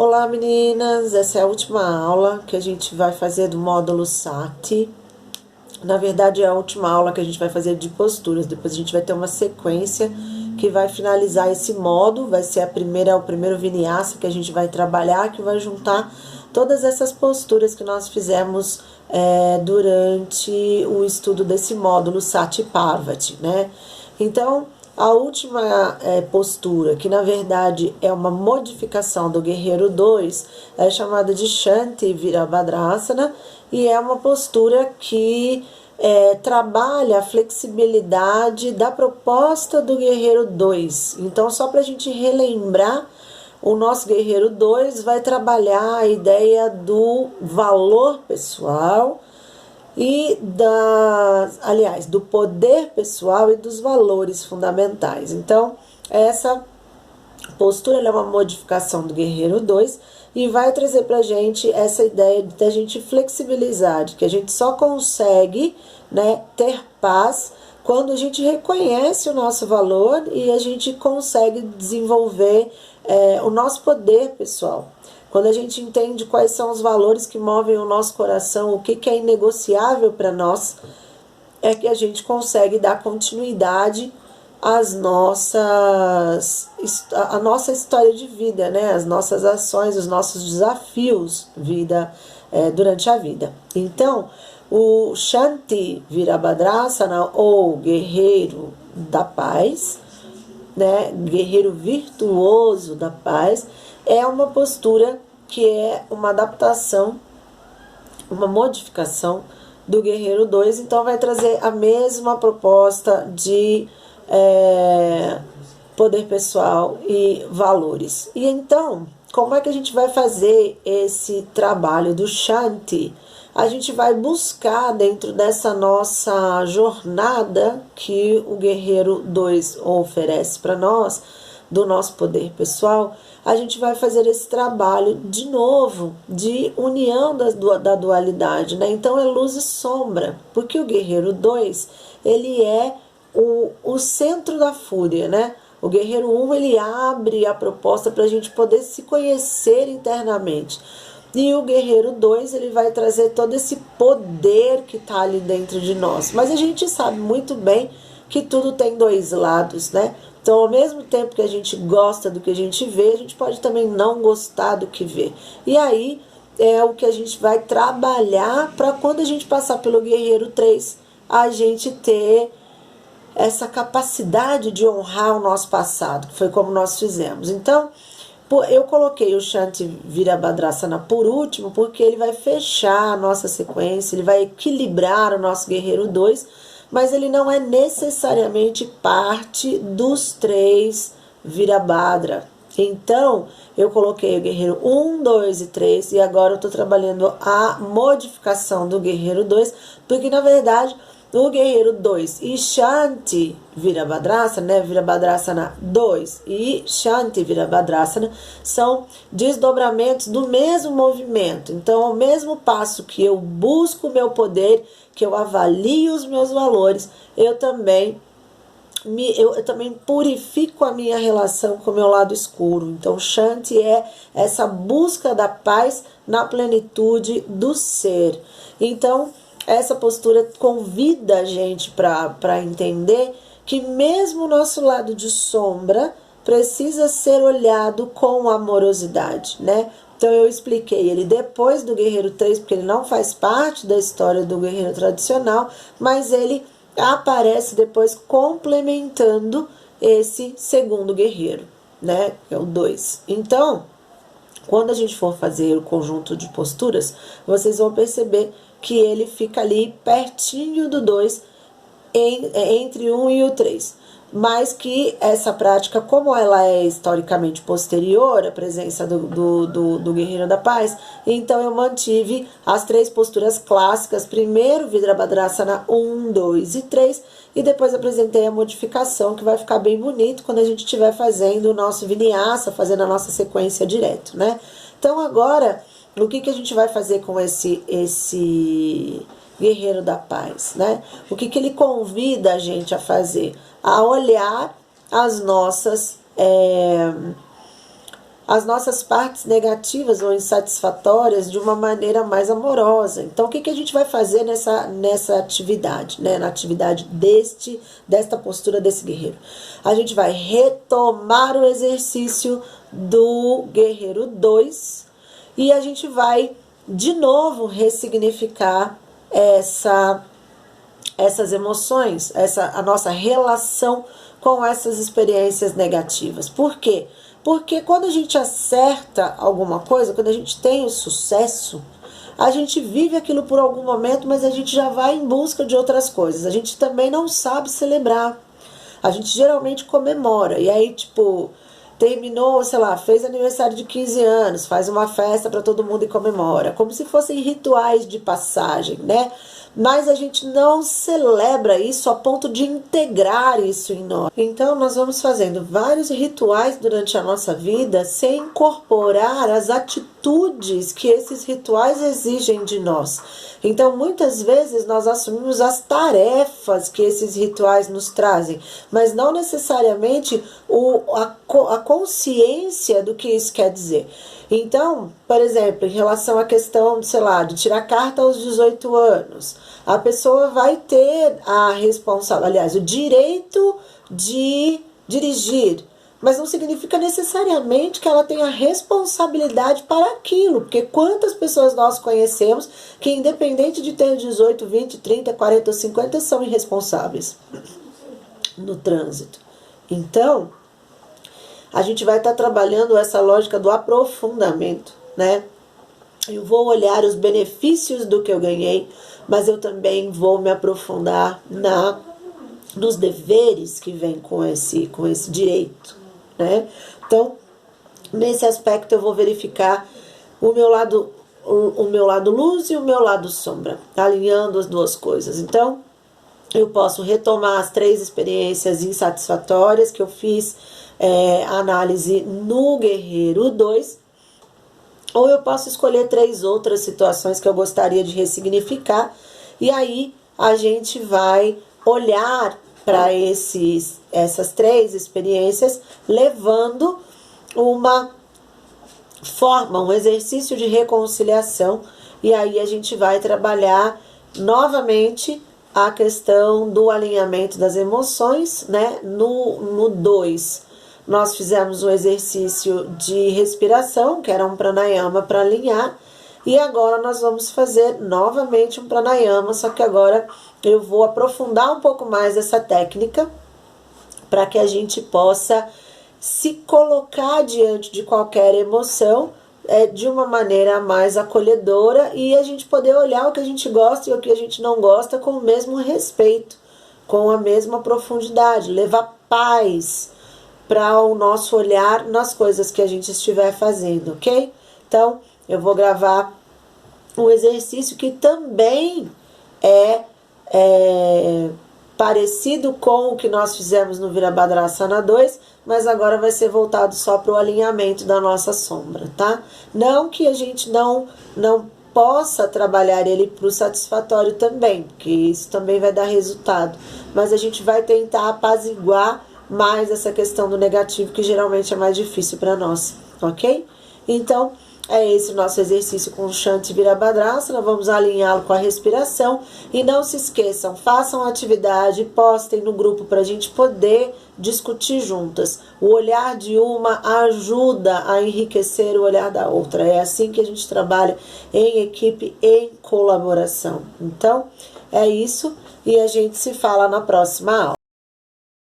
Olá meninas, essa é a última aula que a gente vai fazer do módulo Sati. Na verdade é a última aula que a gente vai fazer de posturas, depois a gente vai ter uma sequência que vai finalizar esse módulo, vai ser o primeiro vinyasa que a gente vai trabalhar, que vai juntar todas essas posturas que nós fizemos durante o estudo desse módulo Sati Parvati, né? Então, a última postura, que na verdade é uma modificação do Guerreiro 2, é chamada de Shanti Virabhadrasana e é uma postura que trabalha a flexibilidade da proposta do Guerreiro 2. Então, só para a gente relembrar, o nosso Guerreiro 2 vai trabalhar a ideia do valor pessoal e do poder pessoal e dos valores fundamentais. Então, essa postura é uma modificação do Guerreiro 2 e vai trazer pra gente essa ideia de a gente flexibilizar, de que a gente só consegue, né, ter paz quando a gente reconhece o nosso valor e a gente consegue desenvolver o nosso poder pessoal. Quando a gente entende quais são os valores que movem o nosso coração, o que é inegociável para nós, é que a gente consegue dar continuidade à nossa história de vida, né? As nossas ações, os nossos desafios durante a vida. Então, o Shanti Virabhadrasana, ou Guerreiro da Paz, né? Guerreiro virtuoso da paz, é uma postura que é uma adaptação, uma modificação do Guerreiro 2, então vai trazer a mesma proposta de poder pessoal e valores. E então, como é que a gente vai fazer esse trabalho do Shanti? A gente vai buscar dentro dessa nossa jornada que o Guerreiro 2 oferece para nós, do nosso poder pessoal, a gente vai fazer esse trabalho de novo, de união da dualidade, né? Então é luz e sombra, porque o Guerreiro 2, ele é o centro da fúria, né? O Guerreiro 1, ele abre a proposta para a gente poder se conhecer internamente. E o Guerreiro 2, ele vai trazer todo esse poder que está ali dentro de nós. Mas a gente sabe muito bem que tudo tem dois lados, né? Então, ao mesmo tempo que a gente gosta do que a gente vê, a gente pode também não gostar do que vê. E aí é o que a gente vai trabalhar para quando a gente passar pelo Guerreiro 3, a gente ter essa capacidade de honrar o nosso passado, que foi como nós fizemos. Então, eu coloquei o Shanti Virabhadrasana por último, porque ele vai fechar a nossa sequência, ele vai equilibrar o nosso Guerreiro 2, mas ele não é necessariamente parte dos 3 Virabhadra. Então, eu coloquei o Guerreiro 1, 2 e 3, e agora eu estou trabalhando a modificação do Guerreiro 2, porque na verdade o Guerreiro 2 e Shanti Virabhadrasana, né, Virabhadrasana 2 e Shanti Virabhadrasana são desdobramentos do mesmo movimento. Então, ao mesmo passo que eu busco o meu poder, que eu avalio os meus valores, eu também purifico a minha relação com o meu lado escuro. Então, Shanti é essa busca da paz na plenitude do ser. Então, essa postura convida a gente para entender que mesmo o nosso lado de sombra precisa ser olhado com amorosidade, né? Então eu expliquei ele depois do Guerreiro 3, porque ele não faz parte da história do guerreiro tradicional, mas ele aparece depois complementando esse segundo guerreiro, né? Que é o 2. Então, quando a gente for fazer o conjunto de posturas, vocês vão perceber que ele fica ali pertinho do 2, entre o 1 e o 3. Mas que essa prática, como ela é historicamente posterior à presença do Guerreiro da Paz, então eu mantive as 3 posturas clássicas, primeiro Virabhadrasana 1, 2 e 3, e depois apresentei a modificação, que vai ficar bem bonito quando a gente estiver fazendo o nosso vinyasa, fazendo a nossa sequência direto, né? Então agora, o que a gente vai fazer com esse Guerreiro da Paz, né? O que ele convida a gente a fazer? A olhar as nossas as nossas partes negativas ou insatisfatórias de uma maneira mais amorosa. Então, o que a gente vai fazer nessa atividade, né? Na atividade desta postura desse guerreiro? A gente vai retomar o exercício do guerreiro 2 e a gente vai, de novo, ressignificar essas emoções, a nossa relação com essas experiências negativas. Por quê? Porque quando a gente acerta alguma coisa, quando a gente tem o sucesso, a gente vive aquilo por algum momento, mas a gente já vai em busca de outras coisas. A gente também não sabe celebrar. A gente geralmente comemora. E aí, tipo, terminou, sei lá, fez aniversário de 15 anos, faz uma festa para todo mundo e comemora. Como se fossem rituais de passagem, né? Mas a gente não celebra isso a ponto de integrar isso em nós. Então, nós vamos fazendo vários rituais durante a nossa vida sem incorporar as atitudes que esses rituais exigem de nós. Então, muitas vezes, nós assumimos as tarefas que esses rituais nos trazem, mas não necessariamente a consciência do que isso quer dizer. Então, por exemplo, em relação à questão, sei lá, de tirar carta aos 18 anos, a pessoa vai ter o direito de dirigir, mas não significa necessariamente que ela tenha responsabilidade para aquilo, porque quantas pessoas nós conhecemos que, independente de ter 18, 20, 30, 40 ou 50, são irresponsáveis no trânsito. Então, a gente vai estar trabalhando essa lógica do aprofundamento, né? Eu vou olhar os benefícios do que eu ganhei, mas eu também vou me aprofundar nos deveres que vêm com esse direito, né? Então, nesse aspecto eu vou verificar o meu lado luz e o meu lado sombra, alinhando as duas coisas. Então, eu posso retomar as 3 experiências insatisfatórias que eu fiz análise no guerreiro 2, ou eu posso escolher 3 outras situações que eu gostaria de ressignificar, e aí a gente vai olhar para essas 3 experiências, levando uma forma, um exercício de reconciliação, e aí a gente vai trabalhar novamente a questão do alinhamento das emoções, né? No 2, nós fizemos um exercício de respiração, que era um pranayama para alinhar, e agora nós vamos fazer novamente um pranayama, só que agora eu vou aprofundar um pouco mais essa técnica para que a gente possa se colocar diante de qualquer emoção de uma maneira mais acolhedora e a gente poder olhar o que a gente gosta e o que a gente não gosta com o mesmo respeito, com a mesma profundidade, levar paz para o nosso olhar nas coisas que a gente estiver fazendo, ok? Então, eu vou gravar um exercício que também é parecido com o que nós fizemos no Virabhadrasana 2, mas agora vai ser voltado só para o alinhamento da nossa sombra, tá? Não que a gente não possa trabalhar ele para o satisfatório também, porque isso também vai dar resultado, mas a gente vai tentar apaziguar mais essa questão do negativo, que geralmente é mais difícil para nós, ok? Então, é esse o nosso exercício com o Shanti Virabhadrasana. Vamos alinhá-lo com a respiração. E não se esqueçam, façam a atividade, postem no grupo para a gente poder discutir juntas. O olhar de uma ajuda a enriquecer o olhar da outra. É assim que a gente trabalha em equipe, em colaboração. Então, é isso. E a gente se fala na próxima aula.